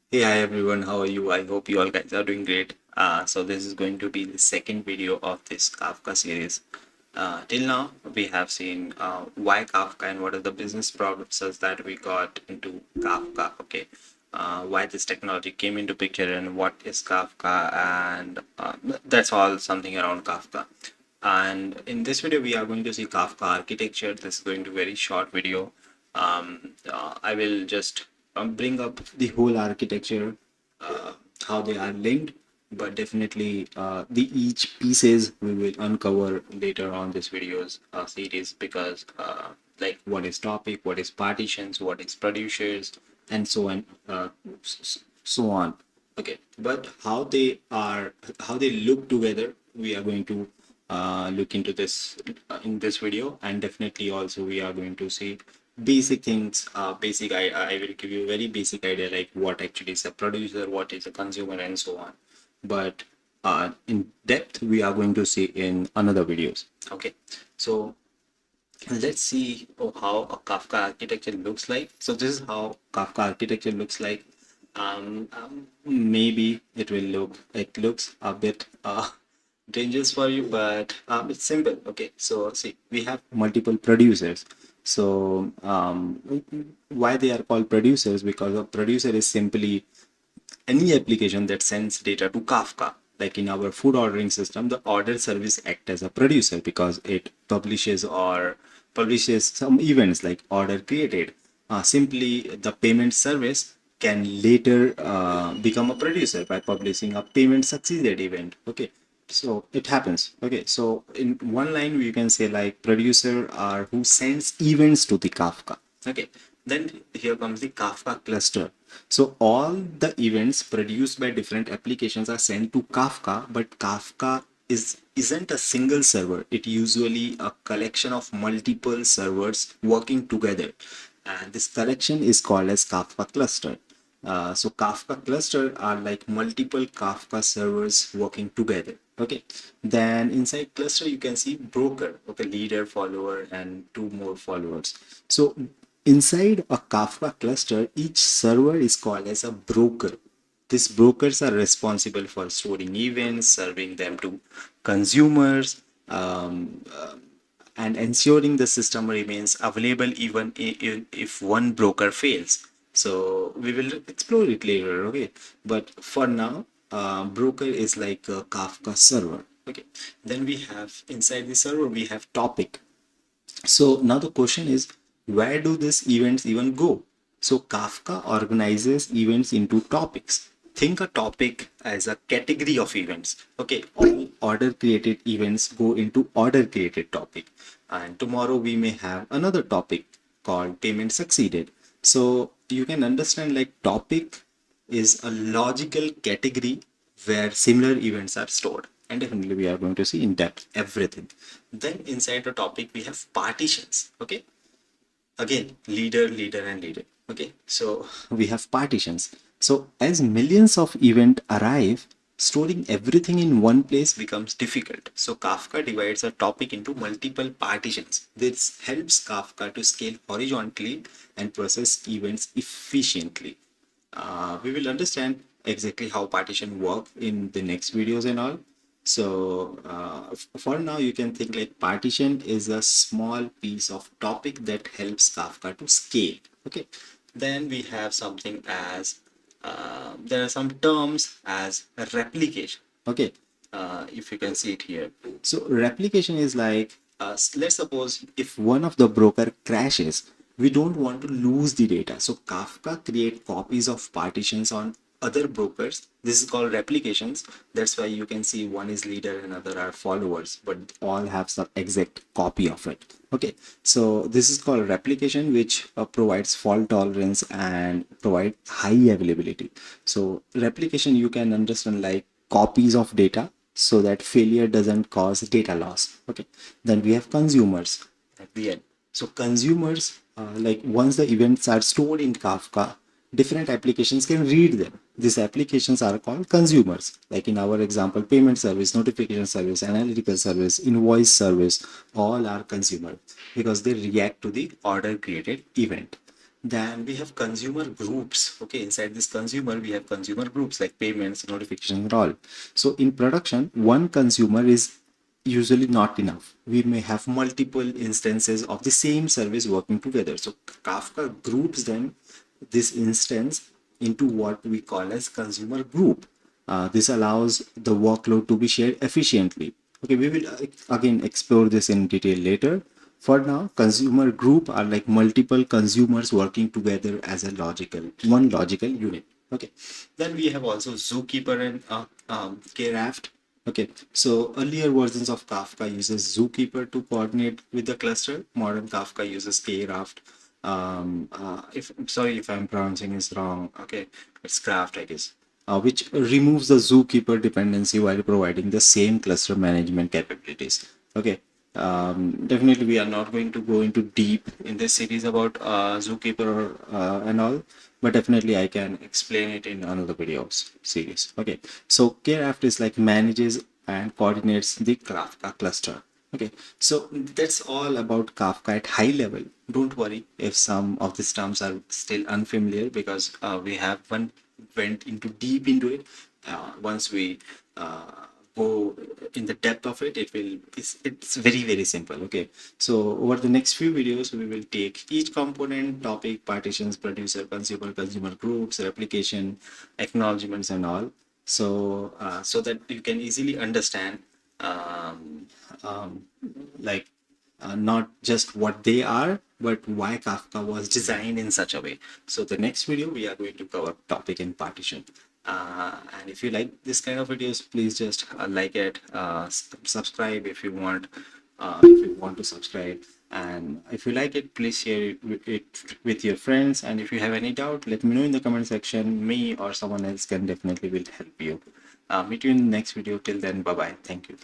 Hey, hi everyone, how are you? I hope you all guys are doing great. So this is going to be the second video of this Kafka series. Till now, we have seen why Kafka and what are the business problems that we got into Kafka. Okay, why this technology came into picture and what is Kafka, and that's all something around Kafka. And in this video, we are going to see Kafka architecture. This is going to be a very short video. I will just bring up the whole architecture, how they are linked, but definitely the each pieces we will uncover later on this videos series because like what is topic, what is partitions, what is producers, and so on, so on. Okay, but how they look together, we are going to look into this in this video, and definitely also we are going to see basic things. I will give you a very basic idea like what actually is a producer, what is a consumer, and so on. But in depth, we are going to see in another videos. Okay, so let's see how a Kafka architecture looks like. So this is how Kafka architecture looks like. Maybe it looks a bit dangerous for you, but it's simple. Okay, so see, we have multiple producers. So why they are called producers? Because a producer is simply any application that sends data to Kafka. Like in our food ordering system, the order service act as a producer because it publishes some events like order created. Simply, the payment service can later become a producer by publishing a payment succeeded event. Okay, so it happens. Okay, so in one line we can say like producer are who sends events to the Kafka. Okay, then here comes the Kafka cluster. So all the events produced by different applications are sent to Kafka, but Kafka isn't a single server. It usually a collection of multiple servers working together, and this collection is called as Kafka cluster. So Kafka cluster are like multiple Kafka servers working together. Okay. Then inside cluster you can see broker, okay, leader, follower, and two more followers. So inside a Kafka cluster, each server is called as a broker. These brokers are responsible for storing events, serving them to consumers, and ensuring the system remains available even if one broker fails. So we will explore it later, okay? But for now, broker is like a Kafka server, okay? Then we have inside the server we have topic. So now the question is, where do these events even go? So Kafka organizes events into topics. Think a topic as a category of events. Okay, all order created events go into order created topic. And tomorrow we may have another topic called payment succeeded. So you can understand like topic is a logical category where similar events are stored, and definitely we are going to see in depth everything. Then inside the topic we have partitions. Okay, again leader and leader. Okay, so we have partitions. So as millions of event arrive, storing everything in one place becomes difficult. So Kafka divides a topic into multiple partitions. This helps Kafka to scale horizontally and process events efficiently. We will understand exactly how partition work in the next videos and all. So for now, you can think like partition is a small piece of topic that helps Kafka to scale. Okay. Then we have something as there are some terms as replication. Okay. If you can see it here. So replication is like let's suppose if one of the broker crashes, we don't want to lose the data. So Kafka create copies of partitions on other brokers. This is called replications. That's why you can see one is leader and other are followers, but all have some exact copy of it. Okay, so this is called replication, which provides fault tolerance and provide high availability. So replication, you can understand like copies of data so that failure doesn't cause data loss. Okay, then we have consumers at the end. So consumers, like once the events are stored in Kafka, different applications can read them. These applications are called consumers. Like in our example, payment service, notification service, analytical service, invoice service, all are consumer because they react to the order created event. Then we have consumer groups. Okay, inside this consumer, we have consumer groups like payments, notifications, and all. So in production, one consumer is usually not enough. We may have multiple instances of the same service working together. So Kafka groups them, this instance, into what we call as consumer group. This allows the workload to be shared efficiently. Okay, we will again explore this in detail later. For now, consumer group are like multiple consumers working together as a one logical unit. Okay, then we have also ZooKeeper and KRaft. Okay, so earlier versions of Kafka uses ZooKeeper to coordinate with the cluster. Modern Kafka uses KRaft. If sorry if I'm pronouncing this wrong. Okay, it's Craft, I guess. Which removes the ZooKeeper dependency while providing the same cluster management capabilities. Okay, definitely we are not going to go into deep in this series about ZooKeeper and all, but definitely I can explain it in another videos series. Okay, so KRaft is like manages and coordinates the Kafka cluster. Okay, so that's all about Kafka at high level. Don't worry if some of these terms are still unfamiliar, because we have went into deep into it. Once we go in the depth of it, it's very simple. Okay, so over the next few videos, we will take each component, topic, partitions, producer, consumer groups, replication, acknowledgements, and all. So so that you can easily understand um, um, like not just what they are, but why Kafka was designed in such a way. So the next video we are going to cover topic and partition. And if you like this kind of videos, please just like it, subscribe if you want to subscribe, and if you like it, please share it with your friends. And if you have any doubt, let me know in the comment section. Me or someone else can definitely will help you. Meet you in the next video. Till then, bye bye. Thank you.